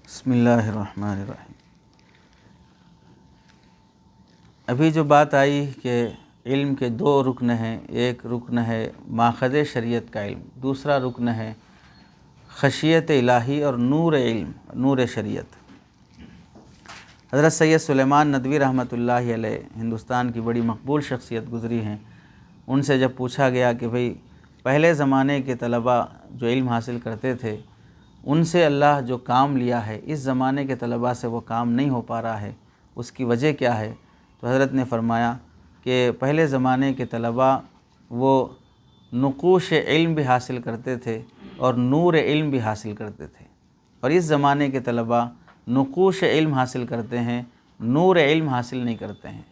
बिस्मिल्लाहिर्रहमानिर्रहीम। अभी जो बात आई कि इल्म के दो रुकन हैं, एक रुकन है माख़ज़ शरीयत का इल्म, दूसरा रुकन है खशियत इलाही और नूर इल्म, नूर शरीयत। हज़रत सैयद सुलेमान नदवी रहमतुल्लाहि अलैह हिंदुस्तान की बड़ी मकबूल शख्सियत गुज़री हैं। उनसे जब पूछा गया कि भाई पहले ज़माने के तलबा जो इल्म हासिल करते थे उनसे अल्लाह जो काम लिया है इस ज़माने के तलबा से वो काम नहीं हो पा रहा है, उसकी वजह क्या है? तो हज़रत ने फ़रमाया कि पहले ज़माने के तलबा वो नुक़ूश इल्म भी हासिल करते थे और नूर इल्म भी हासिल करते थे, और इस ज़माने के तलबा नुक़ूश इल्म हासिल करते हैं, नूर इल्म हासिल नहीं करते हैं,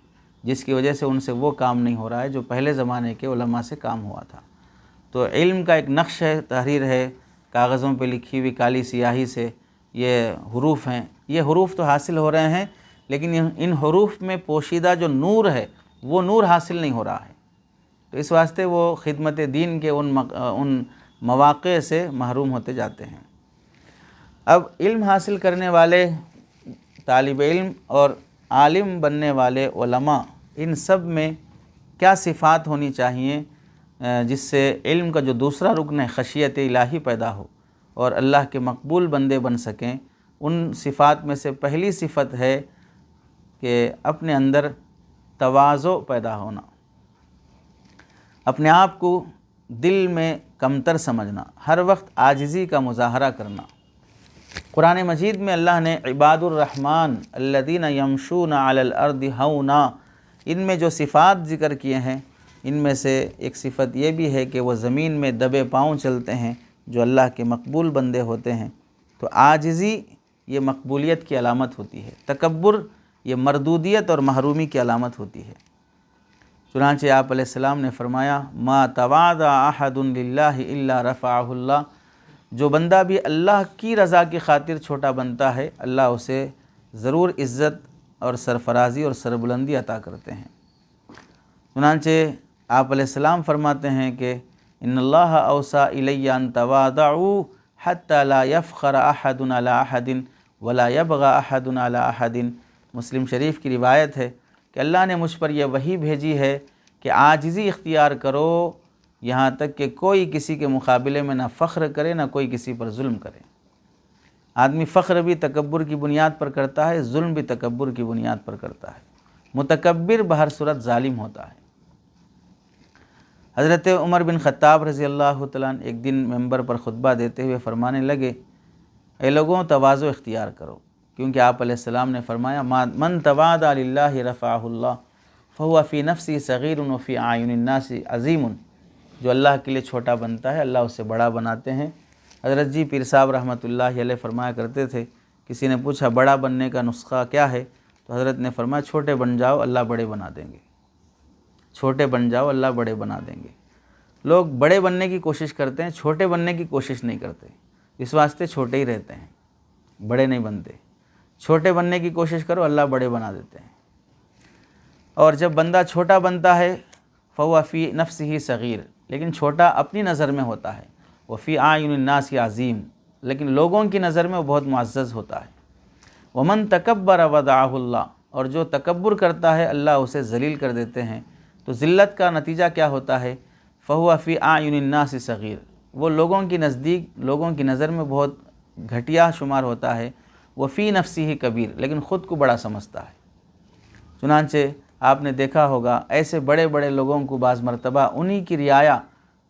जिसकी वजह से उनसे वो काम नहीं हो रहा है जो पहले ज़माने के उलमा से काम हुआ था। तो इल्म का एक नक्श है, तहरीर है, कागज़ों पे लिखी हुई काली सियाही से ये हुरूफ हैं। ये हुरूफ तो हासिल हो रहे हैं, लेकिन इन हुरूफ में पोशीदा जो नूर है वो नूर हासिल नहीं हो रहा है। तो इस वास्ते वो खिदमत दीन के उन मौक़े से महरूम होते जाते हैं। अब इल्म हासिल करने वाले तालिब इल्म और आलिम बनने वाले उलमा, इन सब में क्या सिफ़ात होनी चाहिए जिससे इल्म का जो दूसरा रुकन है खशियत इलाही पैदा हो और अल्लाह के मकबूल बंदे बन सकें। उन सिफ़ात में से पहली सिफ़त है कि अपने अंदर तवाज़ो पैदा होना, अपने आप को दिल में कमतर समझना, हर वक्त आजिज़ी का मुज़ाहरा करना। कुरान मजीद में अल्लाह ने इबादुर रहमान अल्लज़ीना यमशूना अलल अर्दि हौना, इनमें जो सिफ़ात ज़िक्र किए हैं इनमें से एक सिफ़त ये भी है कि वह ज़मीन में दबे पाँव चलते हैं, जो अल्लाह के मकबूल बंदे होते हैं। तो आजिज़ी ये मकबूलियत की अलामत होती है, तकब्बुर ये मरदूदियत और महरूमी की अलामत होती है। चुनांचे आप अलैहिस्सलाम ने फ़रमाया मा तवादा अहदुन लिल्लाहि इल्ला रफ़अहुल्लाह, जो बंदा भी अल्लाह की रज़ा की खातिर छोटा बनता है अल्लाह उसे ज़रूर इज़्ज़त और सरफराजी और सरबुलंदी अता करते हैं। चुनांचे आप अलैहिस्सलाम फरमाते हैं कि इन्नल्लाह औसा इलैया अन तवादउ हत्ता ला यफ़ख़र अहदुन अला अहदिन वला यबग़ा अहदुन अला अहदिन। मुस्लिम शरीफ की रिवायत है कि अल्लाह ने मुझ पर यह वही भेजी है कि आजिज़ी इख्तियार करो, यहाँ तक कि कोई किसी के मुकाबले में ना फ़ख्र करे ना कोई किसी पर जुल्म करे। आदमी फ़ख्र भी तकब्बुर की बुनियाद पर करता है, जुल्म भी तकब्बुर की बुनियाद पर करता है। मुतकब्बिर बहर सूरत ज़ालिम होता है। हज़रत उमर बिन ख़त्ताब रज़ी अल्लाह तआला अन्हु एक दिन मेंबर पर ख़ुतबा देते हुए फ़रमाने लगे, ए लोगों तवाज़ो इख्तियार करो, क्योंकि आप अलैहिस्सलाम ने फ़रमाया मन तवादा लिल्लाहि रफ़अहुल्लाह फ़हुवा फ़ी नफ़्सी सग़ीरुन व फ़ी आयुनिन नासि अज़ीमुन। जो अल्लाह के लिए छोटा बनता है अल्लाह उसे बड़ा बनाते हैं। हज़रत जी पीर साहब रहमतुल्लाहि अलैह फ़रमाया करते थे, किसी ने पूछा बड़ा बनने का नुस्खा क्या है, तो हज़रत ने फ़रमाया छोटे बन जाओ अल्लाह बड़े बना देंगे, छोटे बन जाओ अल्लाह बड़े बना देंगे। लोग बड़े बनने की कोशिश करते हैं, छोटे बनने की कोशिश नहीं करते, इस वास्ते छोटे ही रहते हैं, बड़े नहीं बनते। छोटे बनने की कोशिश करो अल्लाह बड़े बना देते हैं। और जब बंदा छोटा बनता है फ़हुवा फ़ी नफ़्सिही सग़ीर, लेकिन छोटा अपनी नज़र में होता है, व फ़ी आयुनिन नासि अज़ीम, लेकिन लोगों की नज़र में वो बहुत मुअज़्ज़ज़ होता है। वमन तकब्बर वदअहुल्लाह, और जो तकब्बुर करता है अल्लाह उसे ज़लील कर देते हैं। तो ज़िल्लत का नतीजा क्या होता है? फ़हुवा फ़ी आयुनिन नासि सग़ीर, वो लोगों की नज़दीक, लोगों की नज़र में बहुत घटिया शुमार होता है। वह फ़ी नफ़्सिही कबीर, लेकिन ख़ुद को बड़ा समझता है। चुनांचे आपने देखा होगा ऐसे बड़े बड़े लोगों को बाज़ मरतबा उन्हीं की रियाया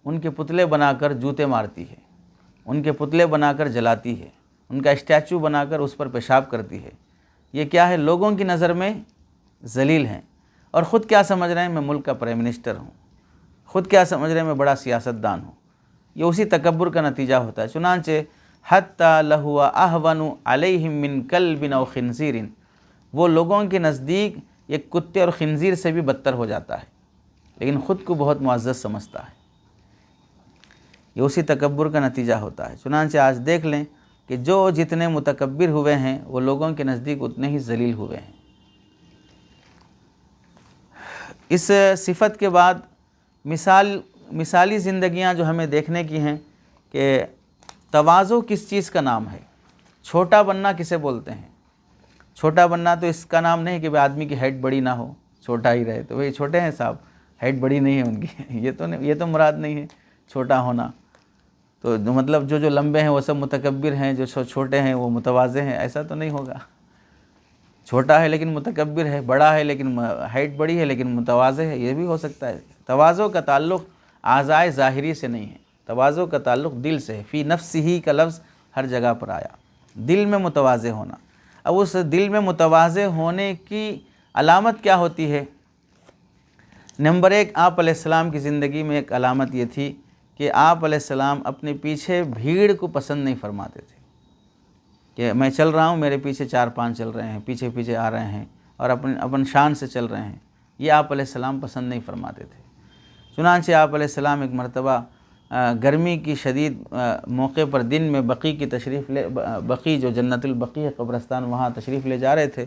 उनके पुतले बनाकर जूते मारती है, उनके पुतले बनाकर जलाती है, उनका स्टैचू बनाकर उस पर पेशाब करती है। ये क्या है? लोगों की नज़र में जलील हैं, और ख़ुद क्या समझ रहे हैं मैं मुल्क का प्राइम मिनिस्टर हूँ, ख़ुद क्या समझ रहे हैं मैं बड़ा सियासतदान हूँ। ये उसी तकब्बुर का नतीजा होता है। चुनांचे हत्ता लहुवा अहवनु अलैहिम मिन कल्बिन औ खिंज़ीरिन, वो लोगों के नज़दीक एक कुत्ते और खिंज़ीर से भी बदतर हो जाता है, लेकिन ख़ुद को बहुत मुअज़्ज़ज़ समझता है। ये उसी तकब्बुर का नतीजा होता है। चुनांचे आज देख लें कि जो जितने मुतकब्बिर हुए हैं वो लोगों के नज़दीक उतने ही ज़लील हुए हैं। इस सिफ़त के बाद मिसाली ज़िंदगियां जो हमें देखने की हैं कि तवाज़ो किस चीज़ का नाम है। छोटा बनना किसे बोलते हैं? छोटा बनना तो इसका नाम नहीं कि भाई आदमी की हाइट बड़ी ना हो, छोटा ही रहे, तो भाई छोटे हैं साहब, हाइट बड़ी नहीं है उनकी ये तो मुराद नहीं है छोटा होना। तो मतलब जो लंबे हैं वो सब मुतकब्बिर हैं, जो छोटे हैं वो मुतवाज़े हैं, ऐसा तो नहीं होगा। छोटा है लेकिन मुतकब्बिर है, बड़ा है लेकिन हाइट बड़ी है लेकिन मुतवाज़े है, ये भी हो सकता है। तवाज़ो का ताल्लुक़ आज़ाए ज़ाहिरी से नहीं है, तवाज़ो का ताल्लुक़ दिल से है। फ़ी नफ्सिही का लफ्ज़ हर जगह पर आया, दिल में मुतवाज़े होना। अब उस दिल में मुतवाज़े होने की अलामत क्या होती है? नंबर 1, आप अलैहिस्सलाम की ज़िंदगी में एक अलामत ये थी कि आप अलैहिस्सलाम अपने पीछे भीड़ को पसंद नहीं फरमाते थे कि मैं चल रहा हूँ, मेरे पीछे 4-5 चल रहे हैं, पीछे पीछे आ रहे हैं और अपन शान से चल रहे हैं, ये आप अलैहिस्सलाम पसंद नहीं फरमाते थे। चुनांचे आप अलैहिस्सलाम एक मरतबा गर्मी की शदीद मौके पर दिन में बकी की बकी जो जन्नतुल बकी है कब्रस्तान, वहाँ तशरीफ़ ले जा रहे थे।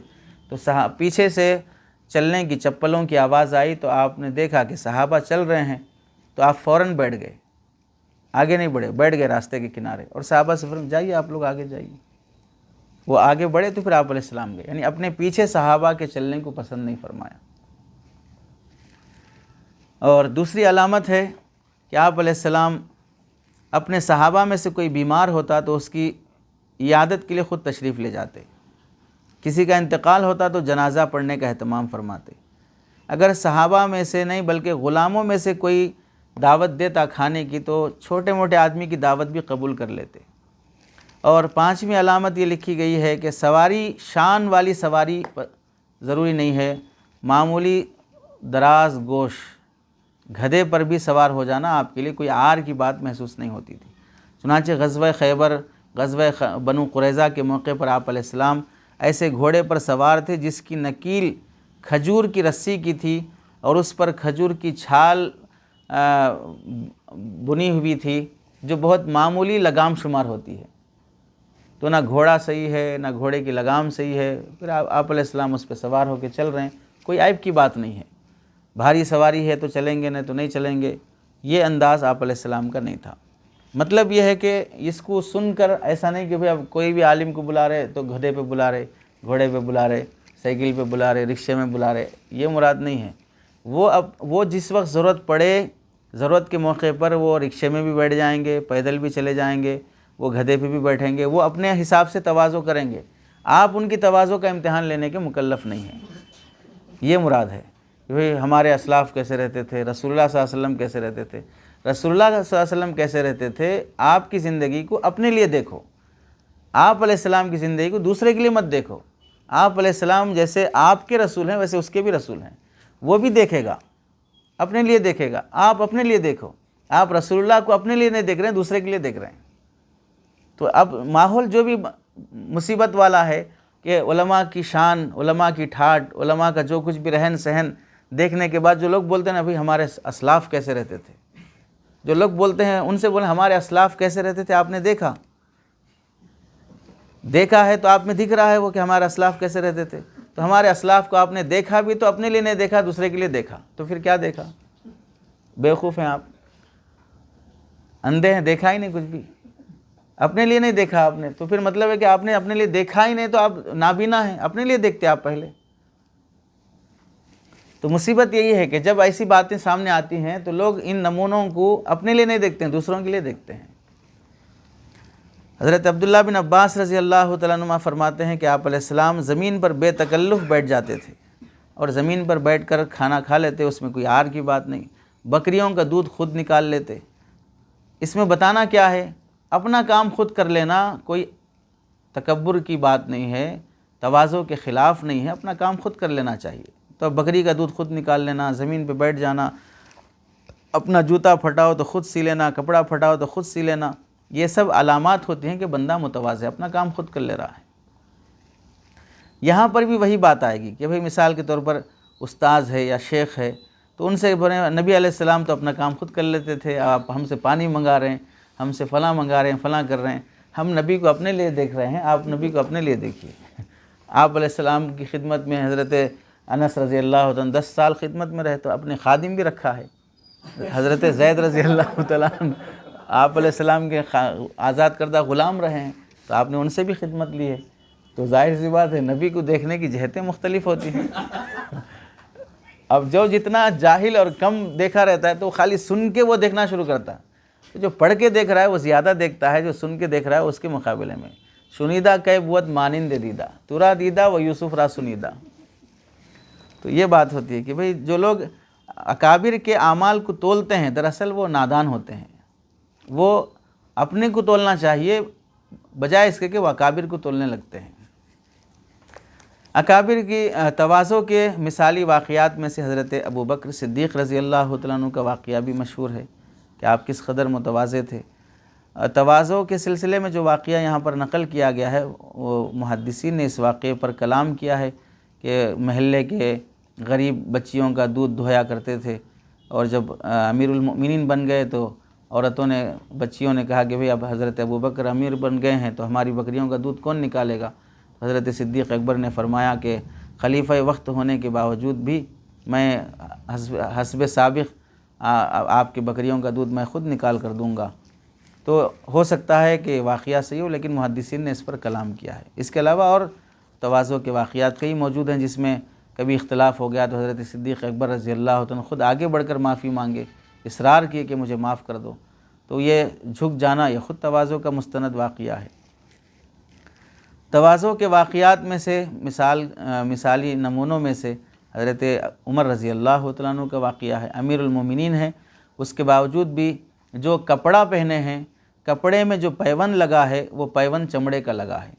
तो पीछे से चलने की चप्पलों की आवाज़ आई, तो आपने देखा कि सहाबा चल रहे हैं, तो आप फ़ौरन बैठ गए, आगे नहीं बढ़े, बैठ गए रास्ते के किनारे। और सहाबा से फरमाया जाइए आप लोग आगे जाइए, वो आगे बढ़े तो फिर आप अलैहिस्सलाम गए, यानी अपने पीछे सहाबा के चलने को पसंद नहीं फरमाया। और दूसरी अलामत है कि आप अलैहिस्सलाम अपने सहाबा में से कोई बीमार होता तो उसकी इयादत के लिए ख़ुद तशरीफ़ ले जाते, किसी का इंतकाल होता तो जनाज़ा पढ़ने का एहतमाम फरमाते। अगर सहाबा में से नहीं बल्कि ग़ुलामों में से कोई दावत देता खाने की, तो छोटे मोटे आदमी की दावत भी कबूल कर लेते। और 5वीं अलामत ये लिखी गई है कि सवारी शान वाली सवारी ज़रूरी नहीं है, मामूली दराज गोश गधे पर भी सवार हो जाना आपके लिए कोई आर की बात महसूस नहीं होती थी। चुनांचे ग़ज़वा खैबर, ग़ज़वा बनु कुरैज़ा के मौके पर आप अलैहिस्सलाम ऐसे घोड़े पर सवार थे जिसकी नकील खजूर की रस्सी की थी और उस पर खजूर की छाल बुनी हुई थी, जो बहुत मामूली लगाम शुमार होती है। तो ना घोड़ा सही है ना घोड़े की लगाम सही है, फिर आप अलैहिस्सलाम उस पर सवार होकर चल रहे हैं, कोई ऐब की बात नहीं है। भारी सवारी है तो चलेंगे, नहीं तो नहीं चलेंगे, ये अंदाज़ आप अलैहिस्सलाम का नहीं था। मतलब ये है कि इसको सुनकर ऐसा नहीं कि भाई अब कोई भी आलिम को बुला रहे तो गधे पे बुला रहे, घोड़े पे बुला रहे, साइकिल पे बुला रहे, रिक्शे में बुला रहे, ये मुराद नहीं है। वो जिस वक्त ज़रूरत पड़े, ज़रूरत के मौके पर वो रिक्शे में भी बैठ जाएंगे, पैदल भी चले जाएंगे, वो गधे पे भी बैठेंगे, वो अपने हिसाब से तवाज़ो करेंगे। आप उनकी तवाज़ो का इम्तिहान लेने के मुकल्लफ़ नहीं हैं, ये मुराद है। भाई हमारे असलाफ़ कैसे रहते थे, रसूलुल्लाह सल्लल्लाहु अलैहि वसल्लम कैसे रहते थे, रसूलुल्लाह सल्लल्लाहु अलैहि वसल्लम कैसे रहते थे। आपकी ज़िंदगी को अपने लिए देखो, आप अलैहिस्सलाम की ज़िंदगी को दूसरे के लिए मत देखो। आप अलैहिस्सलाम जैसे आपके रसूल हैं वैसे उसके भी रसूल हैं, वो भी देखेगा, अपने लिए देखेगा। आप अपने लिए देखो, आप रसूलुल्लाह को अपने लिए नहीं देख रहे हैं, दूसरे के लिए देख रहे हैं। तो अब माहौल जो भी मुसीबत वाला है कि उलमा की शान, उलमा की ठाट, उलमा का जो कुछ भी रहन सहन देखने के बाद जो लोग बोलते हैं ना भाई हमारे असलाफ़ कैसे रहते थे, जो लोग बोलते हैं उनसे बोले हमारे असलाफ़ कैसे रहते थे, आपने देखा है तो आप में दिख रहा है वो कि हमारे असलाफ़ कैसे रहते थे। तो हमारे असलाफ़ को आपने देखा भी तो अपने लिए नहीं देखा, दूसरे के लिए देखा, तो फिर क्या देखा? बेवकूफ़ हैं आप, अंधे हैं, देखा ही नहीं कुछ भी, अपने लिए नहीं देखा आपने, तो फिर मतलब है कि आपने अपने लिए देखा ही नहीं, तो आप नाबीना हैं, अपने लिए देखते आप पहले। तो मुसीबत यही है कि जब ऐसी बातें सामने आती हैं तो लोग इन नमूनों को अपने लिए नहीं देखते हैं, दूसरों के लिए देखते हैं। हज़रत अब्दुल्लाह बिन अब्बास रज़ी अल्लाह तआला अन्हुमा फरमाते हैं कि आप अलैहिस्सलाम ज़मीन पर बेतकल्लुफ़ बैठ जाते थे और ज़मीन पर बैठकर खाना खा लेते, उसमें कोई आर की बात नहीं। बकरियों का दूध खुद निकाल लेते। इसमें बताना क्या है? अपना काम खुद कर लेना कोई तकब्बुर की बात नहीं है, तवाज़ो के ख़िलाफ़ नहीं है, अपना काम खुद कर लेना चाहिए। तो बकरी का दूध खुद निकाल लेना, ज़मीन पे बैठ जाना, अपना जूता फटाओ तो ख़ुद सी लेना, कपड़ा फटाओ तो ख़ुद सी लेना, ये सब अलामात होती हैं कि बंदा मुतवाज़े अपना काम खुद कर ले रहा है। यहाँ पर भी वही बात आएगी कि भाई मिसाल के तौर पर उस्ताज़ है या शेख है तो उनसे बोले नबी अलैहिस्सलाम तो अपना काम खुद कर लेते थे, आप हमसे पानी मंगा रहे हैं, हमसे फ़लाँ मंगा रहे हैं, फ़लाँ कर रहे हैं, हम नबी को अपने लिए देख रहे हैं, आप नबी को अपने लिए देखिए। आप अलैहिस्सलाम की खिदमत में हज़रत अनस रज़ी अल्लाह तआला 10 साल खिदमत में रहे, तो अपने खादिम भी रखा है। हज़रत ज़ैद रज़ी अल्लाह तआला आप अलैहिस्सलाम के आज़ाद करदा ग़ुलाम रहे हैं, तो आपने उनसे भी खिदमत ली है। तो जाहिर सी बात है नबी को देखने की जहतें मुख्तलिफ होती हैं। अब जो जितना जाहिल और कम देखा रहता है तो खाली सुन के वो देखना शुरू करता है, तो जो पढ़ के देख रहा है वो ज़्यादा देखता है जो सुन के देख रहा है उसके मुकाबले में। सुनीदा कै बुअत मानिंद दीदा तुरा दीदा व यूसुफ रा सुनीदा। तो ये बात होती है कि भाई जो लोग अकाबिर के आमाल को तोलते हैं दरअसल वो नादान होते हैं। वो अपने को तोलना चाहिए बजाय इसके कि वो अकाबिर को तोलने लगते हैं। अकाबिर की तवाज़ो के मिसाली वाक़यात में से हज़रत अबू बकर सिद्दीक़ रज़ी अल्लाह तआला अन्हु का वाक़या भी मशहूर है कि आप किस कदर मुतवाज़े थे। तवाज़ो के सिलसिले में जो वाक़या यहाँ पर नक़ल किया गया है वो मुहद्दिसीन ने इस वाक़े पर कलाम किया है कि महल्ले के गरीब बच्चियों का दूध दुहाया करते थे, और जब अमीरुल मोमिनीन बन गए तो औरतों ने बच्चियों ने कहा कि भाई अब हज़रत अबू बकर अमीर बन गए हैं तो हमारी बकरियों का दूध कौन निकालेगा। हज़रत सिद्दीक़ अकबर ने फरमाया कि खलीफ़ा वक्त होने के बावजूद भी मैं हस्ब साबिक़ आपकी बकरियों का दूध मैं ख़ुद निकाल कर दूँगा। तो हो सकता है कि वाक़या सही हो, लेकिन मुहद्दिसीन ने इस पर कलाम किया है। इसके अलावा और तवाज़ो के वाक़यात कई मौजूद हैं जिसमें कभी इख्तलाफ हो गया तो हज़रत सिद्दीक़ अकबर रज़ी अल्लाह तआला ख़ुद आगे बढ़कर माफ़ी मांगे, इसरार किए कि मुझे माफ़ कर दो। तो ये झुक जाना ये ख़ुद तवाज़ो का मुस्तनद वाक़या है। तवाज़ो के वाक़यात में से मिसाली नमूनों में से हज़रत उमर रज़ी अल्लाह तआला अन्हु का वाक़या है। अमीरुल मोमिनीन है, उसके बावजूद भी जो कपड़ा पहने हैं, कपड़े में जो पैबंद लगा है वो पैबंद चमड़े का लगा है।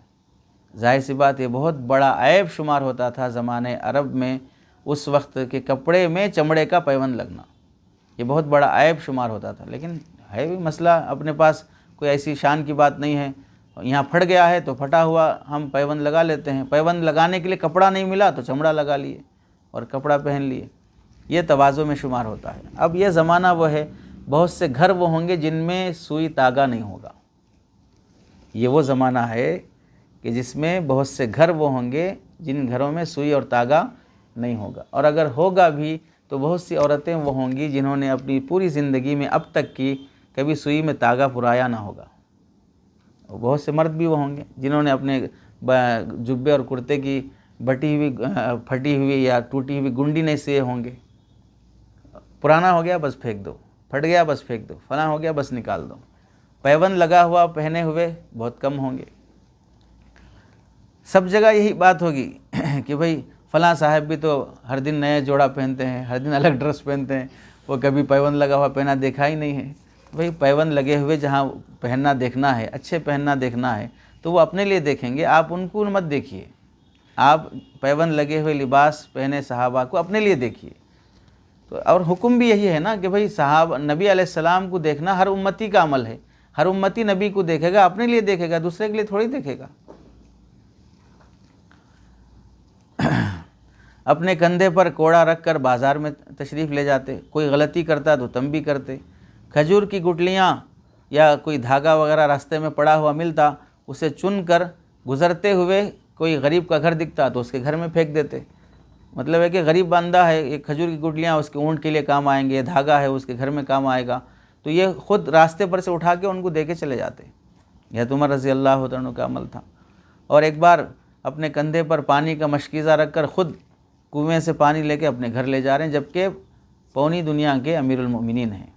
जाहिर सी बात ये बहुत बड़ा ऐब शुमार होता था ज़माने अरब में, उस वक्त के कपड़े में चमड़े का पैबंद लगना ये बहुत बड़ा ऐब शुमार होता था। लेकिन है भी मसला, अपने पास कोई ऐसी शान की बात नहीं है, यहाँ फट गया है तो फटा हुआ हम पैबंद लगा लेते हैं। पैबंद लगाने के लिए कपड़ा नहीं मिला तो चमड़ा लगा लिए और कपड़ा पहन लिए। ये तवाज़ो में शुमार होता है। अब ये ज़माना वो है, बहुत से घर वो होंगे जिनमें सुई तागा नहीं होगा। ये वो ज़माना है कि जिसमें बहुत से घर वो होंगे जिन घरों में सुई और तागा नहीं होगा, और अगर होगा भी तो बहुत सी औरतें वो होंगी जिन्होंने अपनी पूरी ज़िंदगी में अब तक की कभी सुई में तागा पुराया ना होगा। और बहुत से मर्द भी वो होंगे जिन्होंने अपने जुब्बे और कुर्ते की बटी हुई फटी हुई या टूटी हुई गुंडी नहीं सिए होंगे। पुराना हो गया बस फेंक दो, फट गया बस फेंक दो, फना हो गया बस निकाल दो। पैबंद लगा हुआ पहने हुए बहुत कम होंगे। सब जगह यही बात होगी कि भाई फ़लाँ साहब भी तो हर दिन नया जोड़ा पहनते हैं, हर दिन अलग ड्रेस पहनते हैं, वो कभी पैबंद लगा हुआ पहना देखा ही नहीं है। भाई पैबंद लगे हुए जहाँ पहनना देखना है, अच्छे पहनना देखना है तो वो अपने लिए देखेंगे, आप उनको मत देखिए। आप पैबंद लगे हुए लिबास पहने सहाबा को अपने लिए देखिए। तो और हुक्म भी यही है ना कि भाई नबी अलैहिस्सलाम को देखना हर उम्मती का अमल है। हर उम्मती नबी को देखेगा, अपने लिए देखेगा, दूसरे के लिए थोड़ी देखेगा। अपने कंधे पर कोड़ा रख कर बाज़ार में तशरीफ़ ले जाते, कोई गलती करता तो तंबी करते। खजूर की गुठलियाँ या कोई धागा वगैरह रास्ते में पड़ा हुआ मिलता, उसे चुन कर गुज़रते हुए कोई गरीब का घर दिखता तो उसके घर में फेंक देते। मतलब है कि गरीब बंदा है, ये खजूर की गुठलियाँ उसके ऊँट के लिए काम आएंगे, धागा है उसके घर में काम आएगा, तो ये ख़ुद रास्ते पर से उठा के उनको दे के चले जाते। यह उमर रज़ी अल्लाह तआला का अमल था। और एक बार अपने कंधे पर पानी का मशकीज़ा रख कर ख़ुद कुएँ से पानी लेके अपने घर ले जा रहे हैं, जबकि पौनी दुनिया के अमीरुल मोमिनीन हैं।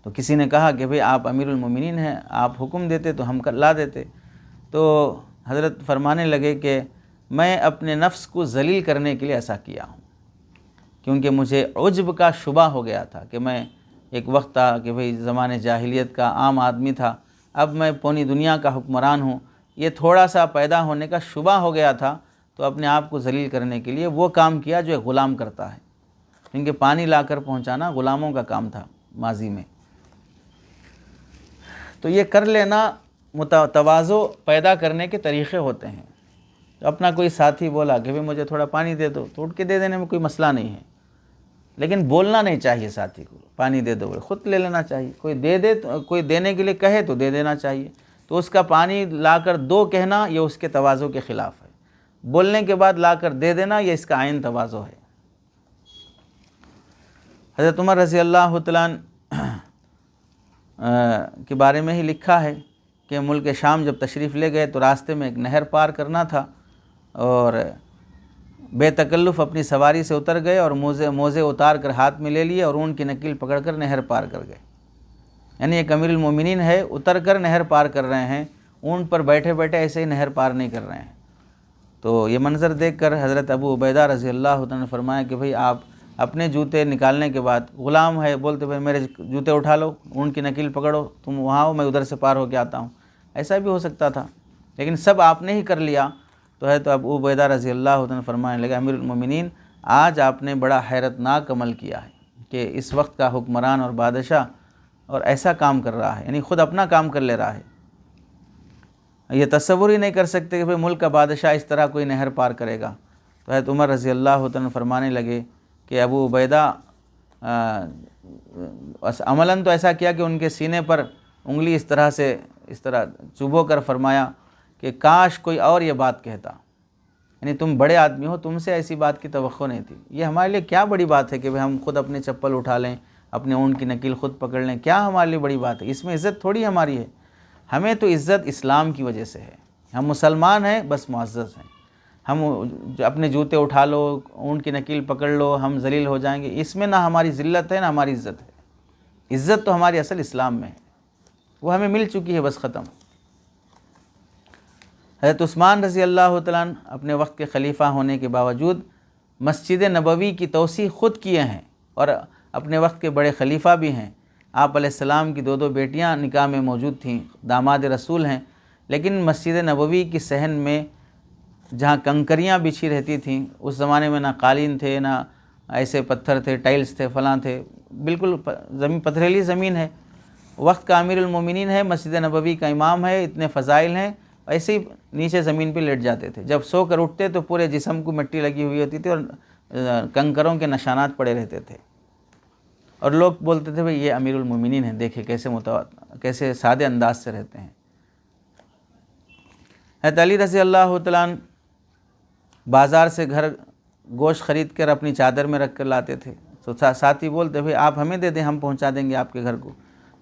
तो किसी ने कहा कि भाई आप अमीरुल मोमिनीन हैं, आप हुक्म देते तो हम ला देते। तो हज़रत फरमाने लगे कि मैं अपने नफ्स को ज़लील करने के लिए ऐसा किया हूँ, क्योंकि मुझे उज्ब का शुबा हो गया था कि मैं एक वक्त था कि भाई ज़माने जाहिलियत का आम आदमी था, अब मैं पौनी दुनिया का हुक्मरान हूँ। ये थोड़ा सा पैदा होने का शुबा हो गया था, तो अपने आप को ज़लील करने के लिए वो काम किया जो एक ग़ुलाम करता है, क्योंकि पानी लाकर पहुँचाना ग़ुलामों का काम था माजी में। तो ये कर लेना तवाज़ो पैदा करने के तरीक़े होते हैं। तो अपना कोई साथी बोला कि भाई मुझे थोड़ा पानी दे दो, तो उठ के दे देने में कोई मसला नहीं है, लेकिन बोलना नहीं चाहिए साथी को पानी दे दो, ख़ुद ले लेना चाहिए। कोई दे दे तो, कोई देने के लिए कहे तो दे देना चाहिए। तो उसका पानी लाकर दो कहना ये उसके तवाज़ो के ख़िलाफ़ है। बोलने के बाद लाकर दे देना ये इसका आइन तवाज़ो है। हज़रत उमर रज़ी अल्लाह तआला के बारे में ही लिखा है के मुल्क शाम जब तशरीफ़ ले गए तो रास्ते में एक नहर पार करना था और बेतकल्लुफ़ अपनी सवारी से उतर गए और मोज़े उतार कर हाथ में ले लिए और ऊँट की नकील पकड़ कर नहर पार कर गए। यानी एक अमीरुल मोमिनीन है, उतर कर नहर पार कर रहे हैं, ऊँट पर बैठे बैठे ऐसे ही नहर पार नहीं कर रहे हैं। तो ये मंज़र देखकर हज़रत अबू उबैदा रज़ी अल्लाह तआला ने फरमाया कि भाई आप अपने जूते निकालने के बाद, ग़ुलाम है बोलते भाई मेरे जूते उठा लो, ऊँट की नकील पकड़ो, तुम वहाँ हो, मैं उधर से पार होकर आता हूँ। ऐसा भी हो सकता था, लेकिन सब आपने ही कर लिया। तो है तो अबू उबैदा रज़ी अल्लाह तआला ने फरमाने लगा, अमीरुल मोमिनीन आज आपने बड़ा हैरतनाक अमल किया है कि इस वक्त का हुक्मरान और बादशाह और ऐसा काम कर रहा है, यानी ख़ुद अपना काम कर ले रहा है। ये तसव्वुर ही नहीं कर सकते कि भाई मुल्क का बादशाह इस तरह कोई नहर पार करेगा। तो है उमर रज़ी अल्लाह तआला ने फरमाने लगे कि अबू उबैदा अमलन तो ऐसा किया कि उनके सीने पर उंगली इस तरह चुभो कर फरमाया कि काश कोई और ये बात कहता, यानी तुम बड़े आदमी हो, तुमसे ऐसी बात की तवक्को नहीं थी। ये हमारे लिए क्या बड़ी बात है कि भाई हम खुद अपने चप्पल उठा लें, अपने ऊँट की नकील खुद पकड़ लें, क्या हमारे लिए बड़ी बात है? इसमें इज़्ज़त थोड़ी हमारी है। हमें तो इज़्ज़त इस्लाम की वजह से है। हम मुसलमान हैं, बस मुअज़्ज़ज़ हैं। हम अपने जूते उठा लो, ऊँट की नकील पकड़ लो, हम ज़लील हो जाएंगे, इसमें ना हमारी ज़िल्लत है ना हमारी इज़्ज़त है। इज़्ज़त तो हमारी असल इस्लाम में है, वो हमें मिल चुकी है, बस ख़त्म। हज़रत उस्मान रज़ी अल्लाह तआला अन्हु अपने वक्त के खलीफा होने के बावजूद मस्जिद नबवी की तोसी ख़ुद किए हैं और अपने वक्त के बड़े खलीफा भी हैं। आप अलैहिस्सलाम की 2 बेटियां निकाह में मौजूद थीं, दामाद रसूल हैं, लेकिन मस्जिद नबवी की सहन में जहाँ कंकरियाँ बिछी रहती थीं, उस ज़माने में ना कालीन थे, ना ऐसे पत्थर थे, टाइल्स थे, फलां थे, बिल्कुल ज़मीन पथरीली ज़मीन है। वक्त का अमीरुल मोमिनीन है, मस्जिद नबवी का इमाम है, इतने फ़ज़ाइल हैं, ऐसे ही नीचे ज़मीन पे लेट जाते थे। जब सो कर उठते तो पूरे जिस्म को मिट्टी लगी हुई होती थी और कंकरों के निशानात पड़े रहते थे और लोग बोलते थे भाई ये अमीरुल मोमिनीन है, देखे कैसे सादे अंदाज से रहते हैं। हज़रत अली रज़ी अल्लाह तआला अन्हु बाज़ार से घर गोश्त ख़रीद कर अपनी चादर में रख कर लाते थे। तो साथी बोलते भाई आप हमें दे दें, हम पहुंचा देंगे आपके घर को।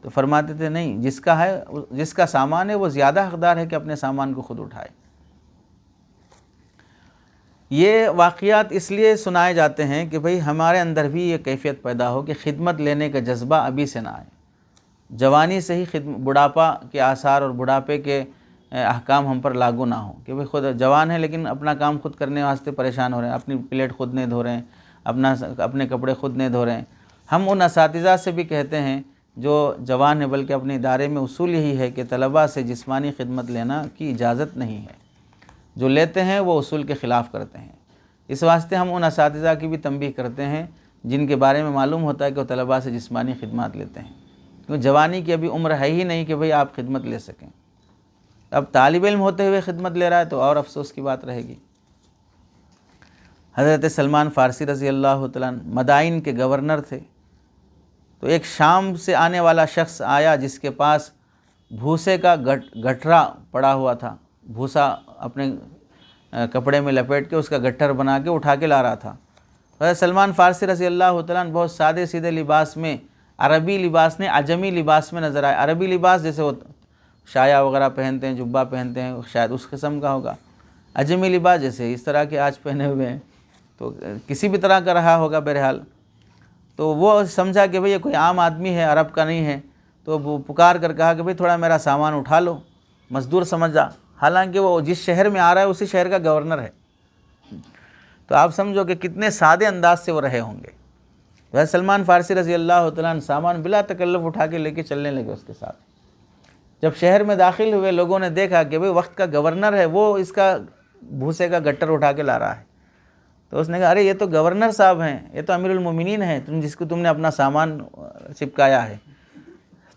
तो फरमाते थे नहीं, जिसका सामान है वो ज़्यादा हक़दार है कि अपने सामान को ख़ुद उठाए। ये वाक़ियात इसलिए सुनाए जाते हैं कि भाई हमारे अंदर भी ये कैफ़ियत पैदा हो कि खिदमत लेने का जज्बा अभी से ना आए, जवानी से ही बुढ़ापा के आसार और बुढ़ापे के अहकाम हम पर लागू ना हो कि भाई खुद जवान है लेकिन अपना काम खुद करने वास्ते परेशान हो रहे हैं, अपनी प्लेट खुद नहीं धो रहे हैं, अपने कपड़े खुद नहीं धो रहे हैं। हम उन असातिज़ा से भी कहते हैं जो जवान है, बल्कि अपने इदारे में उसूल यही है कि तलबा से जिस्मानी खिदमत लेना की इजाज़त नहीं है, जो लेते हैं वो उसूल के ख़िलाफ़ करते हैं। इस वास्ते हम उन असातिज़ा की भी तंबीह करते हैं जिनके बारे में मालूम होता है कि वो तलबा से जिस्मानी खिदमत लेते हैं, क्योंकि जवानी की अभी उम्र है ही नहीं कि भाई आप खिदमत ले सकें। अब तालिब इल्म होते हुए खिदमत ले रहा है तो और अफसोस की बात रहेगी। हज़रत सलमान फ़ारसी रज़ी अल्लाह तआला अन्हु मदाइन के गवर्नर थे। तो एक शाम से आने वाला शख्स आया जिसके पास भूसे का गठरा पड़ा हुआ था, भूसा अपने कपड़े में लपेट के उसका गट्ठर बना के उठा के ला रहा था। हज़रत सलमान फ़ारसी रज़ी अल्लाह तआला अन्हु बहुत सादे सीधे लिबास में, अरबी लिबास ने अजमी लिबास में नज़र आए। अरबी लिबास जैसे वो शाया वगैरह पहनते हैं, जुब्बा पहनते हैं, शायद उस किस्म का होगा। अजमी लिबास जैसे इस तरह के आज पहने हुए हैं, तो किसी भी तरह का रहा होगा बहरहाल। तो वो समझा कि भाई ये कोई आम आदमी है, अरब का नहीं है। तो वो पुकार कर कहा कि भाई थोड़ा मेरा सामान उठा लो, मज़दूर समझा, हालांकि वो जिस शहर में आ रहा है उसी शहर का गवर्नर है। तो आप समझो कि कितने सादे अंदाज से वो रहे होंगे। वह सलमान फ़ारसी रज़ी अल्लाह तआला अन्हु सामान बिला तकल्लुफ़ उठा के लेके चलने लगे उसके साथ। जब शहर में दाखिल हुए, लोगों ने देखा कि भाई वक्त का गवर्नर है, वो इसका भूसे का गट्टर उठा के ला रहा है। तो उसने कहा अरे ये तो गवर्नर साहब हैं, ये तो अमीरुल मोमिनीन हैं, जिसको तुमने अपना सामान चिपकाया है।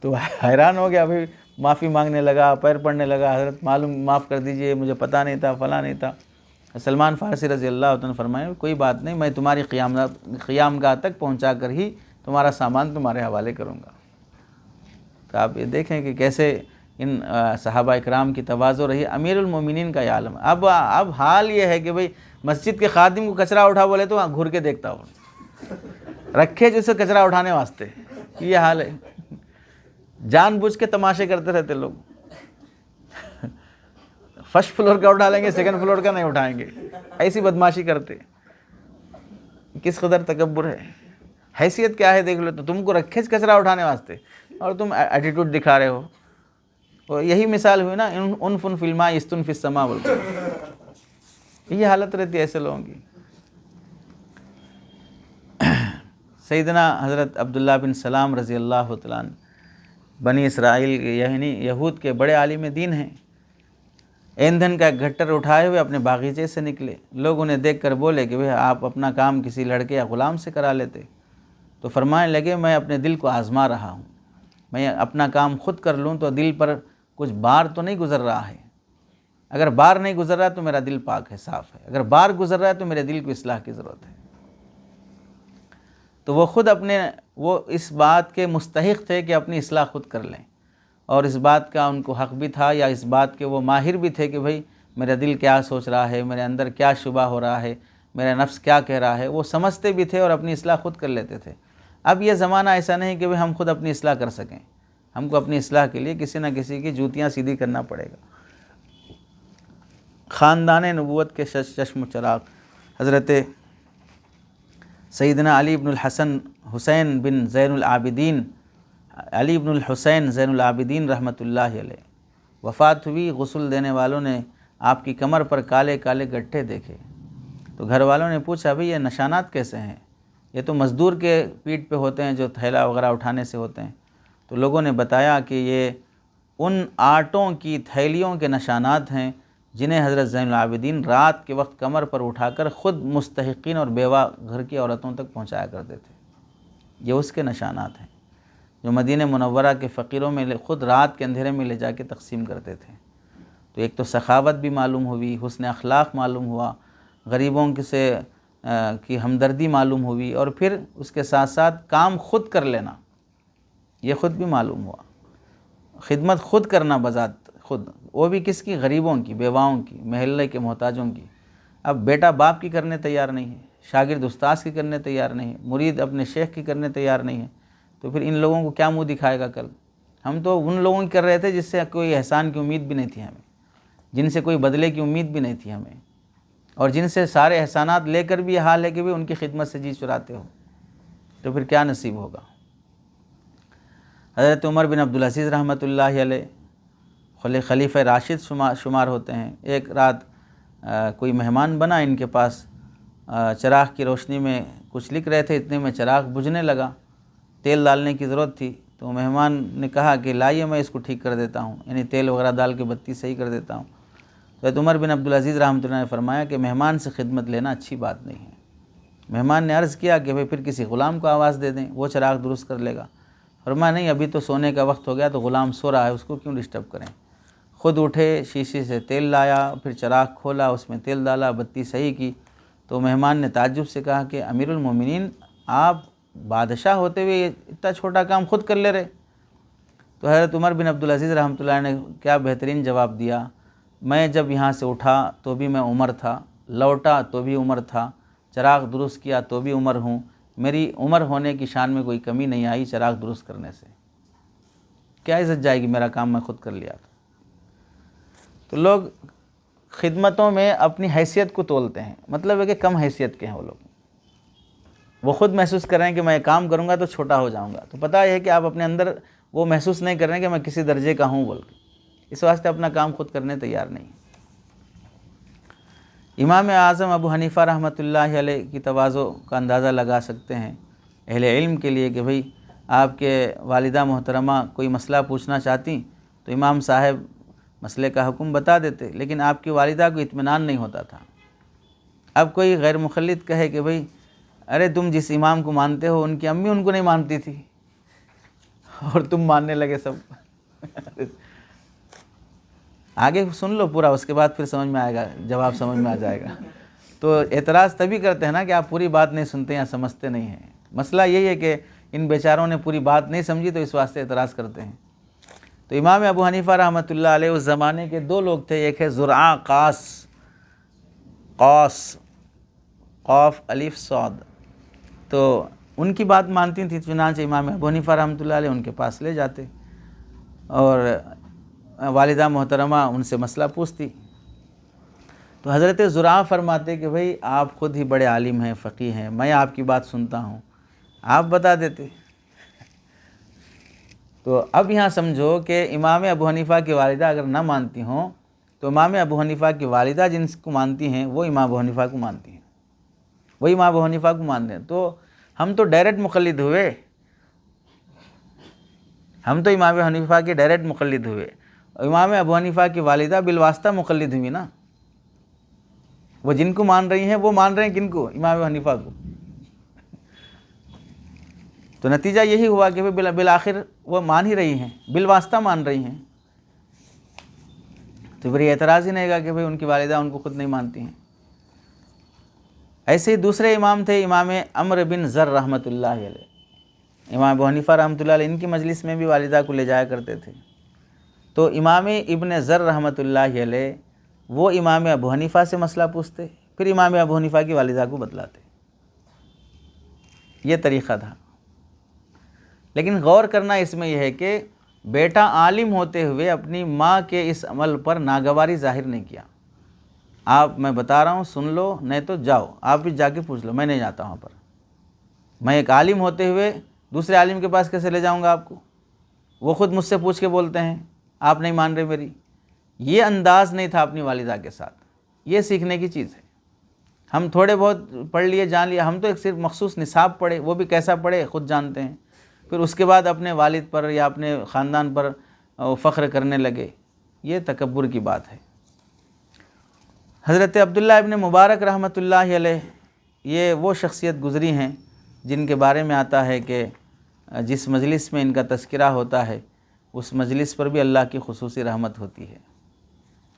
तो हैरान हो गया, भाई माफ़ी मांगने लगा, पैर पड़ने लगा, हज़रत माफ़ कर दीजिए, मुझे पता नहीं था, फला नहीं था। सलमान फ़ारसी रज़ी अल्लाह तआला फरमाए कोई बात नहीं, मैं तुम्हारी क़ियामगाह तक पहुँचा कर ही तुम्हारा सामान तुम्हारे हवाले करूँगा। तो आप ये देखें कि कैसे इन सहाबा इकराम की तवाज़ो रही। अमीरुल मोमिनीन का ये आलम। अब हाल ये है कि भाई मस्जिद के खादिम को कचरा उठा बोले तो वहाँ घूर के देखता हो, रखे जिससे कचरा उठाने वास्ते, ये हाल है। जानबूझ के तमाशे करते रहते लोग। फर्स्ट फ्लोर का उठा लेंगे, सेकंड फ्लोर का नहीं उठाएंगे। ऐसी बदमाशी करते, किस कदर तकब्बुर है। हैसियत क्या है देख लो, तो तुमको रखे कचरा उठाने वास्ते और तुम एटीट्यूड दिखा रहे हो। तो यही मिसाल हुई ना उन फुन फिल्मा इस्तुन फिस समा बोलते, ये हालत रहती है ऐसे लोगों की। सैयदना हज़रत अब्दुल्ला बिन सलाम रज़ी अल्लाह तआला अन्हु बनी इसराइल यानी यहूद के बड़े आलिम दीन हैं। ईंधन का गट्टर उठाए हुए अपने बागीचे से निकले। लोग उन्हें देखकर बोले कि भाई आप अपना काम किसी लड़के या ग़ुलाम से करा लेते। तो फरमाने लगे मैं अपने दिल को आज़मा रहा हूँ, मैं अपना काम खुद कर लूँ तो दिल पर कुछ बार तो नहीं गुज़र रहा है। अगर बार नहीं गुज़र रहा तो मेरा दिल पाक है, साफ़ है। अगर बार गुज़र रहा है तो मेरे दिल को इस्लाह की ज़रूरत है। तो वो ख़ुद वो इस बात के मुस्तहिक़ थे कि अपनी इस्लाह खुद कर लें, और इस बात का उनको हक़ भी था, या इस बात के वो माहिर भी थे कि भाई मेरा दिल क्या सोच रहा है, मेरे अंदर क्या शुबा हो रहा है, मेरा नफ्स क्या कह रहा है। वो समझते भी थे और अपनी इस्लाह खुद कर लेते थे। अब ये ज़माना ऐसा नहीं कि भाई हम खुद अपनी इस्लाह कर सकें, हमको अपनी इस्लाह के लिए किसी न किसी की जूतियाँ सीधी करना पड़ेगा। ख़ानदान नबूवत के चश्म चराग़ हज़रत सैयदना अली इब्नुल हसन हुसैन बिन ज़ैनुल आबिदीन, अली इब्नुल हुसैन ज़ैनुल आबिदीन रहमतुल्लाहि अलैह वफ़ात हुई। गुस्ल देने वालों ने आपकी कमर पर काले काले गट्ठे देखे तो घर वालों ने पूछा भाई ये निशानात कैसे हैं, ये तो मज़दूर के पीठ पे होते हैं जो थैला वगैरह उठाने से होते हैं। तो लोगों ने बताया कि ये उन आटों की थैलियों के निशानात हैं जिन्हें हज़रत ज़ैनुल आबिदीन रात के वक्त कमर पर उठाकर ख़ुद मुस्तहिक़ीन और बेवा घर की औरतों तक पहुँचाया करते थे। ये उसके निशानात हैं जो मदीने मुनव्वरा के फ़कीरों में ख़ुद रात के अंधेरे में ले जाके तकसीम करते थे। तो एक तो सखावत भी मालूम हुई, हुस्न अखलाक मालूम हुआ, गरीबों से की हमदर्दी मालूम हुई, और फिर उसके साथ साथ काम खुद कर लेना ये ख़ुद भी मालूम हुआ। खिदमत खुद करना बज़ात खुद, वो भी किसकी, गरीबों की, बेवाओं की, महल्ले के मोहताजों की। अब बेटा बाप की करने तैयार नहीं है, शागिर्द उस्ताद की करने तैयार नहीं है, मुरीद अपने शेख की करने तैयार नहीं है, तो फिर इन लोगों को क्या मुँह दिखाएगा कल। हम तो उन लोगों की कर रहे थे जिससे कोई एहसान की उम्मीद भी नहीं थी हमें, जिनसे कोई बदले की उम्मीद भी नहीं थी हमें, और जिनसे सारे एहसानात लेकर भी हाल है कि भी उनकी खिदमत से जी चुराते हो, तो फिर क्या नसीब होगा। हज़रत उमर बिन अब्दुल अज़ीज़ रहमतुल्लाहि अलैह खलीफ़ा राशिद शुमार होते हैं। एक रात कोई मेहमान बना इनके पास, चिराग की रोशनी में कुछ लिख रहे थे, इतने में चिराग बुझने लगा, तेल डालने की ज़रूरत थी। तो मेहमान ने कहा कि लाइए मैं इसको ठीक कर देता हूँ, यानी तेल वगैरह डाल के बत्ती सही कर देता हूँ। तो उमर बिन अब्दुल अज़ीज़ रहमतुल्लाह ने फरमाया कि मेहमान से खिदमत लेना अच्छी बात नहीं है। मेहमान ने अर्ज़ किया कि भाई फिर किसी ग़ुलाम को आवाज़ दे दें, वो चिराग दुरुस्त कर लेगा। फरमाया नहीं, अभी तो सोने का वक्त हो गया, तो ग़ुलाम सो रहा है, उसको क्यों डिस्टर्ब करें। ख़ुद उठे, शीशी से तेल लाया, फिर चिराग खोला, उसमें तेल डाला, बत्ती सही की। तो मेहमान ने ताज्जुब से कहा कि अमीरुल मोमिनीन, आप बादशाह होते हुए इतना छोटा काम खुद कर ले रहे। तो हज़रत उमर बिन अब्दुल अज़ीज़ रहमतुल्लाह ने क्या बेहतरीन जवाब दिया, मैं जब यहाँ से उठा तो भी मैं उमर था, लौटा तो भी उमर था, चिराग दुरुस्त किया तो भी उमर हूँ, मेरी उमर होने की शान में कोई कमी नहीं आई चिराग दुरुस्त करने से। क्या इज़्ज़त जाएगी, मेरा काम मैं खुद कर लिया। तो लोग खिदमतों में अपनी हैसियत को तोलते हैं, मतलब है कि कम हैसियत के हैं वो लोग। वो ख़ुद महसूस कर रहे हैं कि मैं काम करूँगा तो छोटा हो जाऊँगा। तो पता है कि आप अपने अंदर वो महसूस नहीं कर रहे हैं कि मैं किसी दर्जे का हूँ बोल के, इस वास्ते अपना काम खुद करने तैयार नहीं। इमाम आज़म अबू हनीफ़ा रहमतुल्लाहि अलैह की तवाज़ो का अंदाज़ा लगा सकते हैं अहले इल्म के लिए कि भाई आपके वालिदा मोहतरमा कोई मसला पूछना चाहती तो इमाम साहब मसले का हुक्म बता देते, लेकिन आपकी वालिदा को इत्मीनान नहीं होता था। अब कोई गैर मुखल्लिद कहे कि भाई अरे तुम जिस इमाम को मानते हो उनकी अम्मी उनको नहीं मानती थी और तुम मानने लगे सब। आगे सुन लो पूरा, उसके बाद फिर समझ में आएगा, जवाब समझ में आ जाएगा। तो एतराज़ तभी करते हैं ना कि आप पूरी बात नहीं सुनते या समझते नहीं हैं। मसला यही है कि इन बेचारों ने पूरी बात नहीं समझी तो इस वास्ते एतराज़ करते हैं। तो इमाम अबू हनीफ़ा रहमतुल्लाह अलैह उस ज़माने के दो लोग थे, एक है ज़ुरआ क़ास, क़ाफ अलिफ सौद, तो उनकी बात मानती थी। चुनांचे इमाम अबू हनीफ़ा रहमतुल्लाह अलैह उनके पास ले जाते और वालिदा मोहतरमा उनसे मसला पूछती तो हज़रत ज़ुरा फरमाते कि भाई आप ख़ुद ही बड़े आलिम हैं, फ़क़ीह हैं, मैं आपकी बात सुनता हूँ, आप बता देते। तो अब यहाँ समझो कि इमाम अबू हनीफ़ा की वालिदा अगर ना मानती हों तो इमाम अबू हनीफ़ा की वालिदा जिनको मानती हैं वो इमाम अबू हनीफ़ा को मानती हैं, वही इमाम अबू हनीफ़ा को मानते हैं। तो हम तो डायरेक्ट मुक़ल्लिद हुए, हम तो इमाम अबू हनीफ़ा के डायरेक्ट मुक़ल्लिद हुए। इमाम अबू हनीफ़ा की वालिदा बिलवास्ता मुक़ल्लिद हुई ना, वो जिनको मान रही हैं वो मान रहे हैं किनको? इमाम अबू हनीफ़ा को। तो नतीजा यही हुआ कि भाई बिल आखिर वो मान ही रही हैं, बिलवास्ता मान रही हैं, तो फिर एतराज़ ही नहीं होगा कि भाई उनकी वालिदा उनको खुद नहीं मानती हैं। ऐसे ही दूसरे इमाम थे इमाम अम्र बिन ज़र रहमतुल्लाह अलैह। इमाम अबू हनीफ़ा रहमतुल्लाह अलैह इनकी मजलिस में भी वालिदा को ले जाया करते थे। तो इमाम इब्न ज़र रहमतुल्लाह अलैह वो इमाम अबू हनीफ़ा से मसला पूछते, फिर इमाम अबू हनीफ़ा की वालिदा को बतलाते। ये तरीक़ा था। लेकिन गौर करना इसमें यह है कि बेटा आलिम होते हुए अपनी माँ के इस अमल पर नागवारी ज़ाहिर नहीं किया। आप, मैं बता रहा हूँ, सुन लो, नहीं तो जाओ, आप भी जाके पूछ लो, मैं नहीं जाता वहाँ पर। मैं एक आलिम होते हुए दूसरे आलिम के पास कैसे ले जाऊँगा आपको? वो ख़ुद मुझसे पूछ के बोलते हैं आप नहीं मान रहे मेरी। ये अंदाज़ नहीं था अपनी वालिदा के साथ। ये सीखने की चीज़ है। हम थोड़े बहुत पढ़ लिए, जान लिया, हम तो एक सिर्फ मखसूस निसाब पढ़े, वो भी कैसा पढ़े ख़ुद जानते हैं। फिर उसके बाद अपने वालिद पर या अपने ख़ानदान पर फ़ख्र करने लगे, ये तकब्बुर की बात है। हज़रत अब्दुल्लाह इब्न मुबारक रहमतुल्लाह अलैह ये वो शख्सियत गुज़री हैं जिनके बारे में आता है कि जिस मजलिस में इनका तज़किरा होता है उस मजलिस पर भी अल्लाह की खुसूसी रहमत होती है।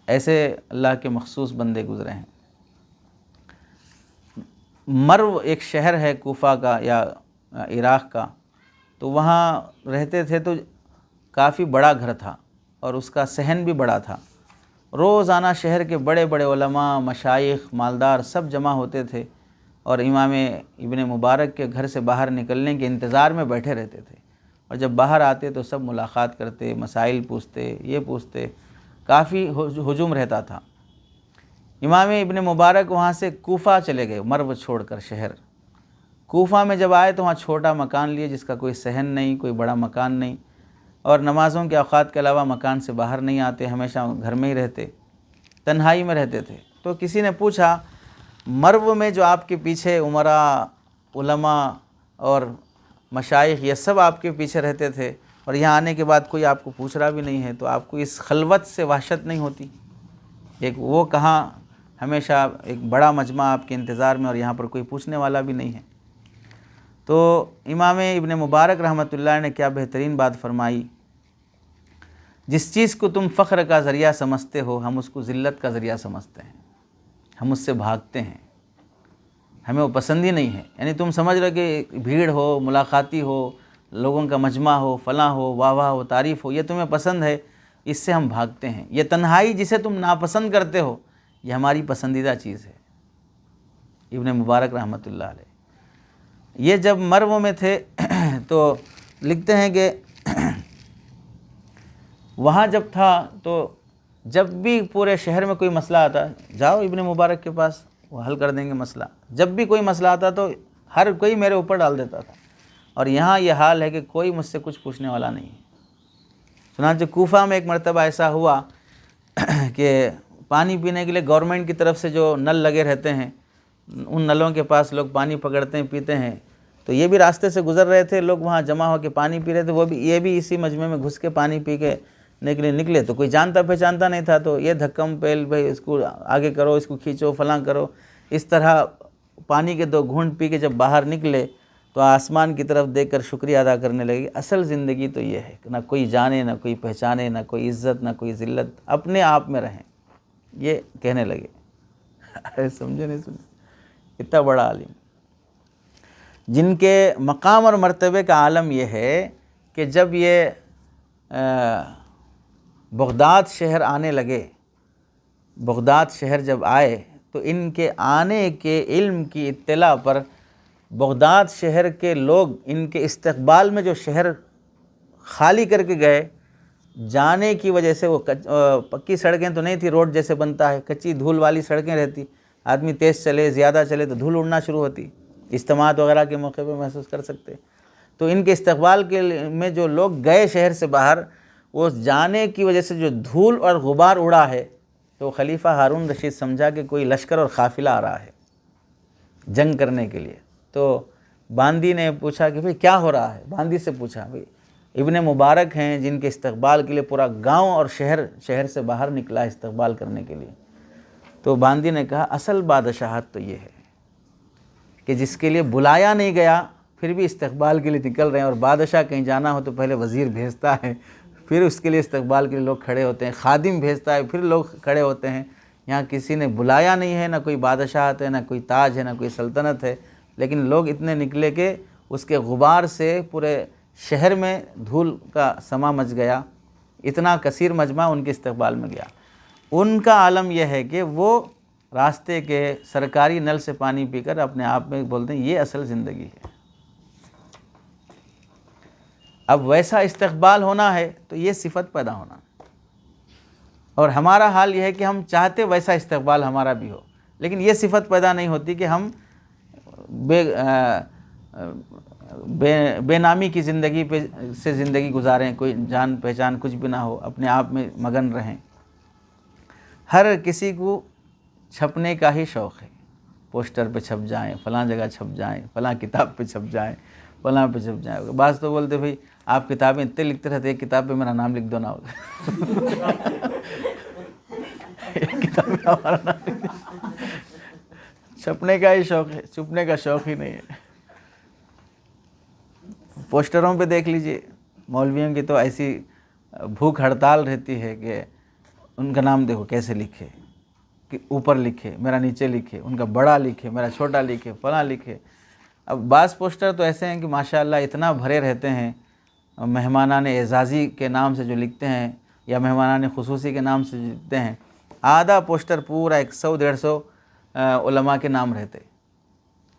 ऐसे अल्लाह के मखसूस बंदे गुज़रे हैं। मर्व एक शहर है कूफ़ा का या इराक़ का, तो वहाँ रहते थे। तो काफ़ी बड़ा घर था और उसका सहन भी बड़ा था। रोज़ाना शहर के बड़े बड़े उलमा, मशाइख, मालदार सब जमा होते थे और इमाम इब्न मुबारक के घर से बाहर निकलने के इंतज़ार में बैठे रहते थे। और जब बाहर आते तो सब मुलाकात करते, मसाइल पूछते, ये पूछते, काफ़ी हुजूम रहता था। इमाम इब्न मुबारक वहाँ से कूफ़ा चले गए, मर्व छोड़कर शहर। कूफ़ा में जब आए तो वहाँ छोटा मकान लिए जिसका कोई सहन नहीं, कोई बड़ा मकान नहीं, और नमाज़ों के औक़ात के अलावा मकान से बाहर नहीं आते, हमेशा घर में ही रहते, तन्हाई में रहते थे। तो किसी ने पूछा, मर्व में जो आपके पीछे उमरा, उलमा और मशाइख ये सब आपके पीछे रहते थे और यहाँ आने के बाद कोई आपको पूछ रहा भी नहीं है, तो आपको इस खलवत से वहशत नहीं होती? एक वो कहाँ, हमेशा एक बड़ा मजमा आपके इंतज़ार में और यहाँ पर कोई पूछने वाला भी नहीं है। तो इमाम इब्न मुबारक रहमतुल्लाह ने क्या बेहतरीन बात फरमाई, जिस चीज़ को तुम फ़ख्र का ज़रिया समझते हो हम उसको ज़िल्लत का ज़रिया समझते हैं, हम उससे भागते हैं, हमें वो पसंद ही नहीं है। यानी तुम समझ रहे कि भीड़ हो, मुलाकाती हो, लोगों का मजमा हो, फ़लाँ हो, वाह वाह हो, तारीफ़ हो, ये तुम्हें पसंद है, इससे हम भागते हैं। ये तन्हाई जिसे तुम नापसंद करते हो ये हमारी पसंदीदा चीज़ है। इब्न मुबारक रहमतुल्लाह अलैह ये जब मर्व में थे तो लिखते हैं कि वहाँ जब था तो जब भी पूरे शहर में कोई मसला आता, जाओ इब्न मुबारक के पास, वो हल कर देंगे मसला। जब भी कोई मसला आता तो हर कोई मेरे ऊपर डाल देता था। और यहाँ ये हाल है कि कोई मुझसे कुछ पूछने वाला नहीं है। सुना जो कूफ़ा में एक मरतबा ऐसा हुआ कि पानी पीने के लिए गवर्नमेंट की तरफ से जो नल लगे रहते हैं, उन नलों के पास लोग पानी पकड़ते हैं, पीते हैं। तो ये भी रास्ते से गुज़र रहे थे, लोग वहाँ जमा होकर पानी पी रहे थे, वो भी, ये भी इसी मजमे में घुस के पानी पी के निकले। तो कोई जानता पहचानता नहीं था, तो ये धक्कम पेल, भाई इसको आगे करो, इसको खींचो, फलां करो। इस तरह पानी के 2 घूंट पी के जब बाहर निकले तो आसमान की तरफ देखकर शुक्रिया अदा करने लगे। असल ज़िंदगी तो ये है कि ना कोई जाने, ना कोई पहचाने, ना कोई इज़्ज़त, ना कोई ज़िल्लत, अपने आप में रहें, ये कहने लगे। अरे समझे नहीं सुने, इतना बड़ा आलिम जिनके मकाम और मर्तबे का आलम यह है कि जब ये बगदाद शहर आने लगे, बगदाद शहर जब आए तो इनके आने के इल्म की इत्तला पर बगदाद शहर के लोग इनके इस्तकबाल में जो शहर खाली करके गए जाने की वजह से वो पक्की सड़कें तो नहीं थी, रोड जैसे बनता है, कच्ची धूल वाली सड़कें रहती, आदमी तेज़ चले ज़्यादा चले तो धूल उड़ना शुरू होती, इज्तिमात वगैरह के मौके पे महसूस कर सकते। तो इनके इस्तकबाल के में जो लोग गए शहर से बाहर, वो जाने की वजह से जो धूल और गुबार उड़ा है, तो खलीफा हारून रशीद समझा कि कोई लश्कर और काफ़िला आ रहा है जंग करने के लिए। तो बांदी ने पूछा कि भाई क्या हो रहा है, बांदी से पूछा, भाई इब्ने मुबारक हैं जिनके इस्तकबाल के लिए पूरा गांव और शहर से बाहर निकला इस्तकबाल करने के लिए। तो बांदी ने कहा असल बादशाहत तो ये है कि जिसके लिए बुलाया नहीं गया फिर भी इस्तकबाल के लिए निकल रहे हैं, और बादशाह कहीं जाना हो तो पहले वज़ीर भेजता है, फिर उसके लिए इस्तकबाल के लिए लोग खड़े होते हैं, खादिम भेजता है, फिर लोग खड़े होते हैं। यहाँ किसी ने बुलाया नहीं है, ना कोई बादशाहत है, ना कोई ताज है, ना कोई सल्तनत है, लेकिन लोग इतने निकले कि उसके गुबार से पूरे शहर में धूल का समा मच गया, इतना कसीर मजमा उनके इस्तकबाल में गया। उनका आलम यह है कि वो रास्ते के सरकारी नल से पानी पीकर अपने आप में बोलते हैं ये असल ज़िंदगी है। अब वैसा इस्तकबाल होना है तो ये सिफत पैदा होना, और हमारा हाल यह है कि हम चाहते वैसा इस्तकबाल हमारा भी हो, लेकिन ये सिफत पैदा नहीं होती कि हम बेनामी की ज़िंदगी से ज़िंदगी गुजारें, कोई जान पहचान कुछ भी ना हो, अपने आप में मगन रहें। हर किसी को छपने का ही शौक़ है, पोस्टर पे छप जाएं, फ़लाँ जगह छप जाएं, फ़लाँ किताब पे छप जाएं, फ़लाँ पे छप जाएं। बाज़ तो बोलते भाई आप किताबें इतने लिखते रहते, एक किताब पे मेरा नाम लिख दो ना एक किताब में हमारा नाम लिख दो। छपने का ही शौक़ है, छुपने का शौक़ ही नहीं है। पोस्टरों पे देख लीजिए, मौलवियों की तो ऐसी भूख हड़ताल रहती है कि उनका नाम देखो कैसे लिखे, कि ऊपर लिखे मेरा नीचे लिखे, उनका बड़ा लिखे मेरा छोटा लिखे, फला लिखे। अब बाज़ पोस्टर तो ऐसे हैं कि माशाअल्लाह इतना भरे रहते हैं, मेहमानान एजाज़ी के नाम से जो लिखते हैं या मेहमानान खुसूसी के नाम से लिखते हैं, आधा पोस्टर पूरा 100-150 उलमा के नाम रहते।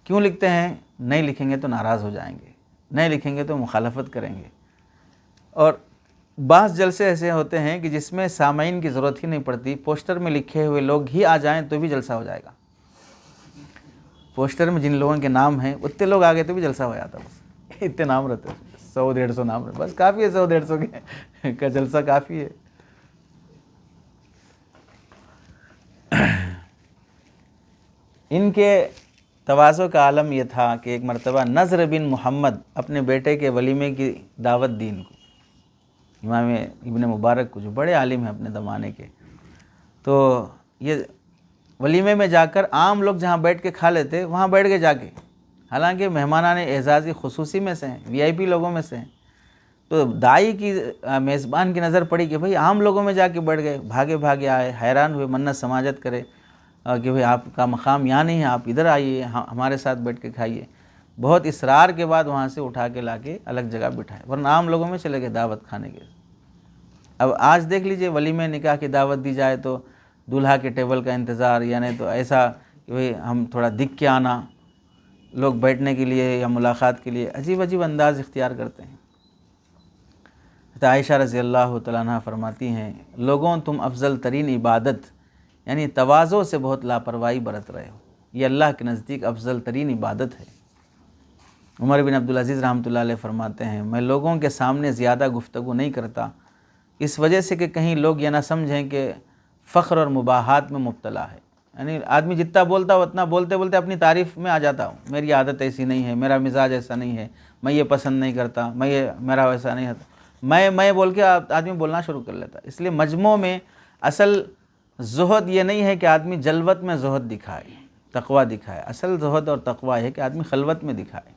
क्यों लिखते हैं? नहीं लिखेंगे तो नाराज़ हो जाएंगे, नहीं लिखेंगे तो मुखालफत करेंगे। और बाज़ जलसे ऐसे होते हैं कि जिसमें सामाइन की ज़रूरत ही नहीं पड़ती, पोस्टर में लिखे हुए लोग ही आ जाएं तो भी जलसा हो जाएगा। पोस्टर में जिन लोगों के नाम हैं उतने लोग आ गए तो भी जलसा हो जाता, बस इतने नाम रहते, 100-150 नाम रहते, बस काफ़ी है, 100-150 का जलसा काफ़ी है। इनके तवाज़ो का आलम यह था कि एक मरतबा नज़र बिन मोहम्मद अपने बेटे के वलीमे की दावत दी इनको, इमाम इब्ने मुबारक को, जो बड़े आलिम हैं अपने ज़माने के। तो ये वलीमे में जाकर आम लोग जहाँ बैठ के खा लेते वहाँ बैठ गए जाके, हालांकि मेहमानान एजाज़ी खुसूसी में से हैं, वीआईपी लोगों में से हैं। तो दाई की मेज़बान की नज़र पड़ी कि भाई आम लोगों में जाके बैठ गए, भागे भागे आए, हैरान हुए, मन्नत समाजत करे कि भाई आपका मकाम यहाँ नहीं है, आप इधर आइए, हमारे साथ बैठ के खाइए। बहुत इसरार के बाद वहाँ से उठा के लाके अलग जगह बिठाए, वरना आम लोगों में चले गए दावत खाने के। अब आज देख लीजिए, वलीमे निकाह की दावत दी जाए तो दूल्हा के टेबल का इंतज़ार, यानी तो ऐसा कि भाई हम थोड़ा दिख के आना, लोग बैठने के लिए या मुलाकात के लिए अजीब अजीब अंदाज़ इख्तियार करते हैं। तो आयशा रज़ी अल्लाह तआला अन्हा फरमाती हैं, लोगों तुम अफजल तरीन इबादत यानी तवाज़ो से बहुत लापरवाही बरत रहे हो, ये अल्लाह के नज़दीक अफजल तरीन इबादत है। उमर बिन अब्दुल अज़ीज़ रहमतुल्लाह अलैह फरमाते हैं, मैं लोगों के सामने ज़्यादा गुफ्तगू नहीं करता, इस वजह से कि कहीं लोग यह ना समझें कि फ़ख्र और मुबाहात में मुब्तला है। यानी आदमी जितना बोलता हो उतना बोलते बोलते अपनी तारीफ़ में आ जाता हूँ, मेरी आदत ऐसी नहीं है, मेरा मिजाज ऐसा नहीं है, मैं ये पसंद नहीं करता, मेरा वैसा नहीं होता, मैं बोल के आदमी बोलना शुरू कर लेता। इसलिए मजमू में असल ज़ुहद ये नहीं है कि आदमी जलवत में ज़ुहद दिखाए, तक़वा दिखाए। असल ज़ुहद और तक़वा है कि आदमी खलवत में दिखाए।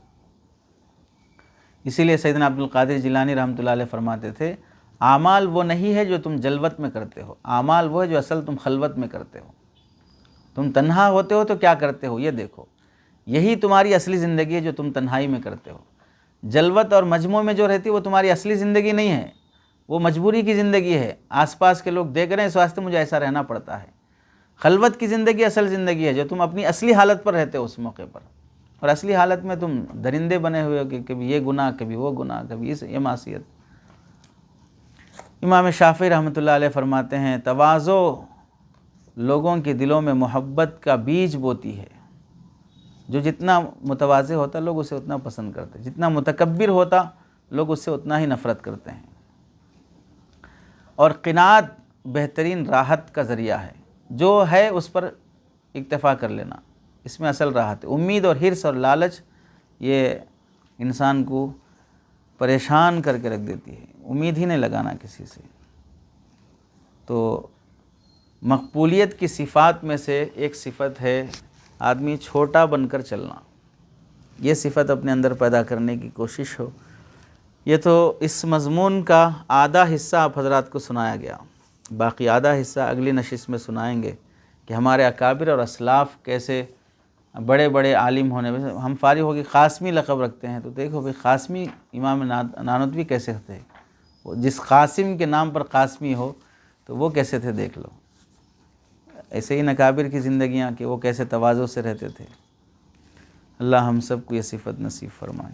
इसीलिए सैयदना अब्दुल कादिर जिलानी रहमतुल्लाह अलैह फरमाते थे, आमाल वो नहीं है जो तुम जलवत में करते हो, आमाल वो है जो असल तुम खलवत में करते हो। तुम तन्हा होते हो तो क्या करते हो ये देखो, यही तुम्हारी असली ज़िंदगी है जो तुम तन्हाई में करते हो। जलवत और मजमू में जो रहती है वो तुम्हारी असली ज़िंदगी नहीं है, वो मजबूरी की ज़िंदगी है, आसपास के लोग देख रहे हैं इस वास्ते मुझे ऐसा रहना पड़ता है। खलवत की ज़िंदगी असल ज़िंदगी है जो तुम अपनी असली हालत पर रहते हो उस मौके पर, और असली हालत में तुम दरिंदे बने हुए हो कि कभी ये गुनाह, कभी वो गुनाह, कभी ये मासियत। इमाम शाफ़ी रहमतुल्लाह अलैह फरमाते हैं, तवाज़ो लोगों के दिलों में मोहब्बत का बीज बोती है। जो जितना मुतवाज़े होता लोग उसे उतना पसंद करते हैं, जितना मुतकब्बिर होता लोग उससे उतना ही नफ़रत करते हैं। और क़िनाअत बेहतरीन राहत का ज़रिया है, जो है उस पर इक्तफ़ा कर लेना, इसमें असल राहत है। उम्मीद और हिर्स और लालच ये इंसान को परेशान करके रख देती है, उम्मीद ही नहीं लगाना किसी से। तो मकबूलियत की सिफ़ात में से एक सिफ़त है आदमी छोटा बनकर चलना। ये सिफ़त अपने अंदर पैदा करने की कोशिश हो। ये तो इस मज़मून का आधा हिस्सा आप हज़रात को सुनाया गया, बाकी आधा हिस्सा अगली नशिस्त में सुनाएंगे कि हमारे अकाबिर और असलाफ़ कैसे बड़े बड़े आलिम होने में। हम फारिग होकर क़ासमी लक़ब रखते हैं, तो देखो भाई क़ासमी इमाम नानोतवी कैसे थे, जिस क़ासिम के नाम पर क़ासमी हो तो वो कैसे थे देख लो। ऐसे ही नकाबिर की ज़िंदगियाँ कि वो कैसे तवाज़ो से रहते थे। अल्लाह हम सब को ये सिफ़त नसीब फ़रमाए।